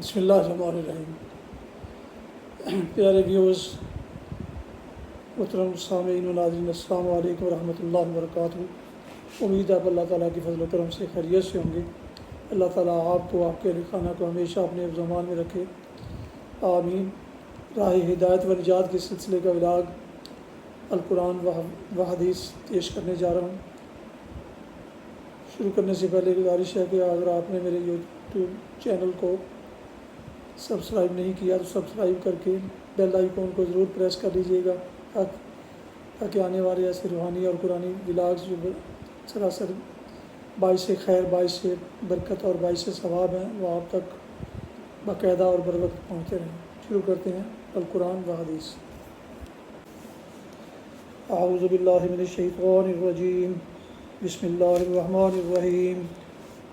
بسم اللہ الرحمن الرحیم۔ پیارے ویورز، محترم سامعین و ناظرین، السلام علیکم ورحمۃ اللہ وبرکاتہ۔ امید ہے آپ اللہ تعالیٰ کی فضل و کرم سے خیریت سے ہوں گے۔ اللہ تعالیٰ آپ کو، آپ کے اہل خانہ کو ہمیشہ اپنے حفظ و امان میں رکھے، آمین۔ راہ ہدایت و نجات کے سلسلے کا ولاگ القرآن و حدیث پیش کرنے جا رہا ہوں۔ شروع کرنے سے پہلے گزارش ہے کہ اگر آپ نے میرے یوٹیوب چینل کو سبسکرائب نہیں کیا تو سبسکرائب کر کے بیل آئیکن کو ضرور پریس کر لیجیے گا تاکہ آنے والے ایسے روحانی اور قرآنی ولاگز جو سراسر باعث خیر، باعث برکت اور باعث ثواب ہیں وہ آپ تک باقاعدہ اور بر وقت پہنچتے رہیں۔ شروع کرتے ہیں القرآن و حدیث۔ اعوذ باللہ من الشیطان الرجیم، بسم اللہ الرحمن الرحیم۔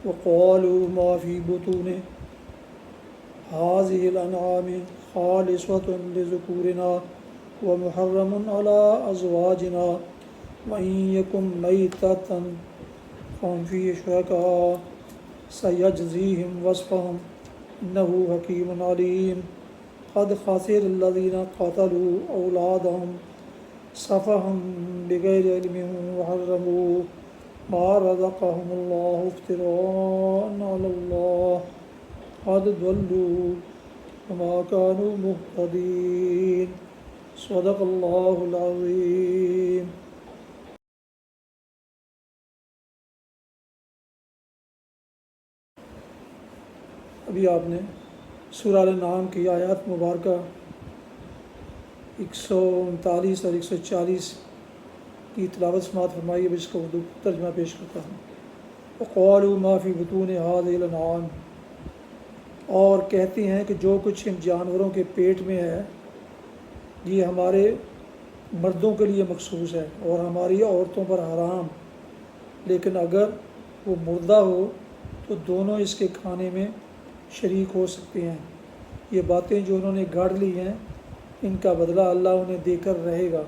وقالوا ما فی بطون هذه الانعام خالصة لذکورنا ومحرم على ازواجنا وإن يكن میتة فهم فيه شركاء سيجزيهم وصفهم إنه حكيم عليم۔ قد خسر الذين قتلوا أولادهم سفها بغير علم وحرموا ما رزقهم الله افتراء على الله قد ضلوا وما كانوا مهتدين۔ صدق اللہ العظیم۔ ابھی آپ نے سورہ الانعام کی آیات مبارکہ 139 اور 140 کی تلاوت سماعت فرمائی۔ اب اس کا اردو ترجمہ پیش کرتا ہوں۔ وقالوا ما فی بطون هذه الانعام، اور کہتے ہیں کہ جو کچھ ان جانوروں کے پیٹ میں ہے یہ ہمارے مردوں کے لیے مخصوص ہے اور ہماری عورتوں پر حرام، لیکن اگر وہ مردہ ہو تو دونوں اس کے کھانے میں شریک ہو سکتے ہیں۔ یہ باتیں جو انہوں نے گھڑ لی ہیں ان کا بدلہ اللہ انہیں دے کر رہے گا،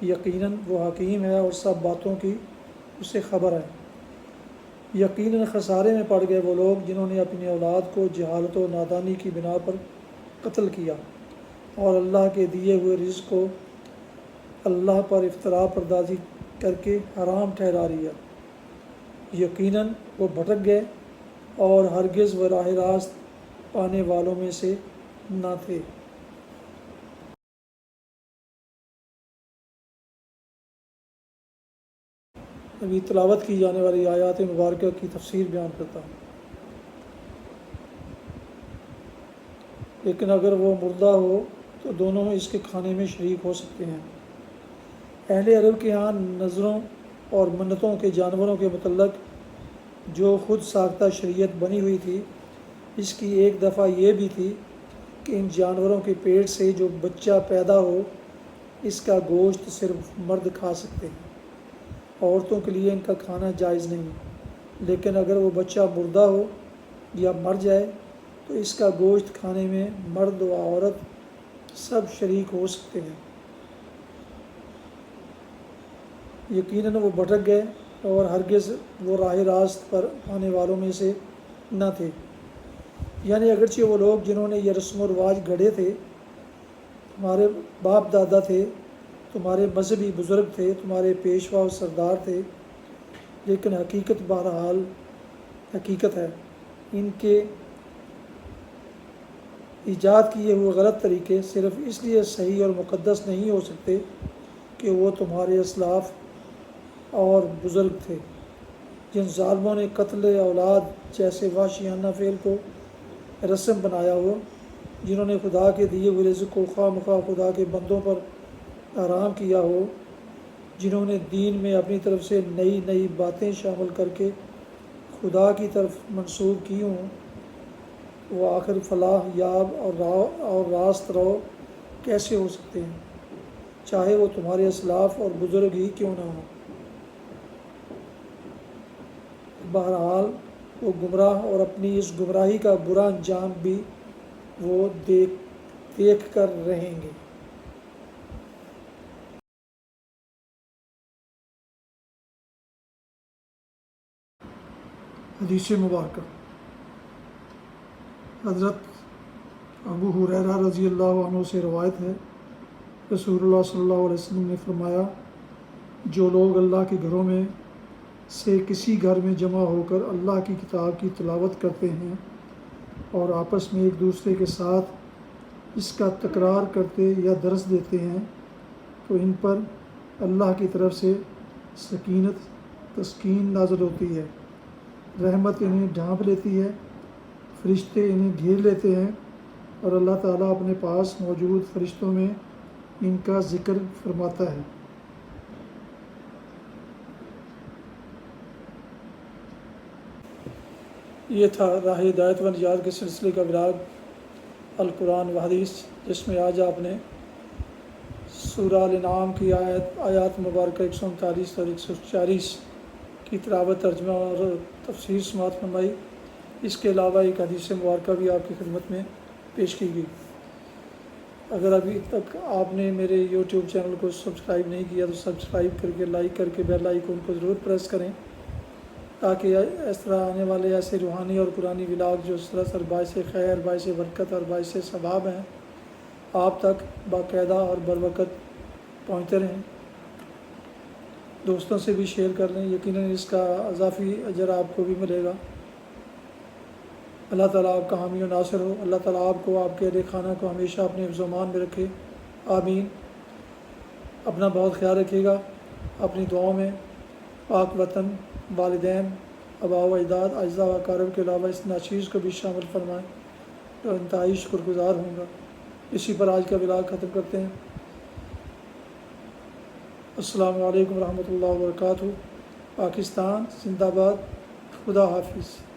یقیناً وہ حکیم ہے اور سب باتوں کی اسے خبر ہے۔ یقیناً خسارے میں پڑ گئے وہ لوگ جنہوں نے اپنی اولاد کو جہالت و نادانی کی بنا پر قتل کیا اور اللہ کے دیے ہوئے رزق کو اللہ پر افتراء پردازی کر کے حرام ٹھہرا لیا۔ یقیناً وہ بھٹک گئے اور ہرگز وہ راہ راست پانے والوں میں سے نہ تھے۔ ابھی تلاوت کی جانے والی آیات مبارکہ کی تفسیر بیان کرتا ہوں۔ لیکن اگر وہ مردہ ہو تو دونوں اس کے کھانے میں شریک ہو سکتے ہیں۔ اہل عرب کے ہاں نظروں اور منتوں کے جانوروں کے متعلق جو خود ساختہ شریعت بنی ہوئی تھی، اس کی ایک دفعہ یہ بھی تھی کہ ان جانوروں کے پیٹ سے جو بچہ پیدا ہو اس کا گوشت صرف مرد کھا سکتے ہیں، عورتوں کے لیے ان کا کھانا جائز نہیں۔ لیکن اگر وہ بچہ مردہ ہو یا مر جائے تو اس کا گوشت کھانے میں مرد و عورت سب شریک ہو سکتے ہیں۔ یقیناً وہ بھٹک گئے اور ہرگز وہ راہ راست پر آنے والوں میں سے نہ تھے۔ یعنی اگرچہ وہ لوگ جنہوں نے یہ رسم و رواج گھڑے تھے تمہارے باپ دادا تھے، تمہارے مذہبی بزرگ تھے، تمہارے پیشوا و سردار تھے، لیکن حقیقت بہرحال حقیقت ہے، ان کے ایجاد کیے ہوئے غلط طریقے صرف اس لیے صحیح اور مقدس نہیں ہو سکتے کہ وہ تمہارے اسلاف اور بزرگ تھے۔ جن ظالموں نے قتل اولاد جیسے وحشیانہ فعل کو رسم بنایا ہو، جنہوں نے خدا کے دیے ہوئے رزق کو خواہ مخواہ خدا کے بندوں پر حرام کیا ہو، جنہوں نے دین میں اپنی طرف سے نئی نئی باتیں شامل کر کے خدا کی طرف منسوب کی ہوں، وہ آخر فلاح یاب اور راست رو کیسے ہو سکتے ہیں، چاہے وہ تمہارے اسلاف اور بزرگ ہی کیوں نہ ہوں۔ بہرحال وہ گمراہ اور اپنی اس گمراہی کا برا انجام بھی وہ دیکھ کر رہیں گے۔ حدیث مبارکہ۔ حضرت ابو ہریرہ رضی اللہ عنہ سے روایت ہے، رسول اللہ صلی اللہ علیہ وسلم نے فرمایا، جو لوگ اللہ کے گھروں میں سے کسی گھر میں جمع ہو کر اللہ کی کتاب کی تلاوت کرتے ہیں اور آپس میں ایک دوسرے کے ساتھ اس کا تکرار کرتے یا درس دیتے ہیں تو ان پر اللہ کی طرف سے سکینت تسکین نازل ہوتی ہے، رحمت انہیں ڈھانپ لیتی ہے، فرشتے انہیں گھیر لیتے ہیں اور اللہ تعالیٰ اپنے پاس موجود فرشتوں میں ان کا ذکر فرماتا ہے۔ یہ تھا راہ ہدایت و نجات کے سلسلے کا ولاگ القرآن و حدیث، جس میں آج آپ نے سورہ الانعام کی آیات مبارکہ 139 اور 140 کی تلاوت، ترجمہ اور تفسیر سماعت فرمائی۔ اس کے علاوہ ایک حدیث مبارکہ بھی آپ کی خدمت میں پیش کی گئی۔ اگر ابھی تک آپ نے میرے یوٹیوب چینل کو سبسکرائب نہیں کیا تو سبسکرائب کر کے لائک کر کے بیل آئیکن کو ضرور پریس کریں، تاکہ اس طرح آنے والے ایسے روحانی اور قرآنی ولاگ جو سراسر باعث خیر، باعث برکت اور باعث ثواب ہیں، آپ تک باقاعدہ اور بروقت پہنچتے رہیں۔ دوستوں سے بھی شیئر کر لیں، یقیناً اس کا اضافی اجر آپ کو بھی ملے گا۔ اللہ تعالیٰ آپ کا حامی و ناصر ہو۔ اللہ تعالیٰ آپ کو، آپ کے اہل خانہ کو ہمیشہ اپنے حفظ و امان میں رکھے، آمین۔ اپنا بہت خیال رکھیے گا، اپنی دعاؤں میں پاک وطن، والدین، آباء و اجداد، اجزاء و اقارب کے علاوہ اس ناچیز کو بھی شامل فرمائیں تو انتہائی شکر گزار ہوں گا۔ اسی پر آج کا ولاگ ختم کرتے ہیں۔ السلام علیکم ورحمۃ اللہ وبرکاتہ۔ پاکستان زندہ باد، خدا حافظ۔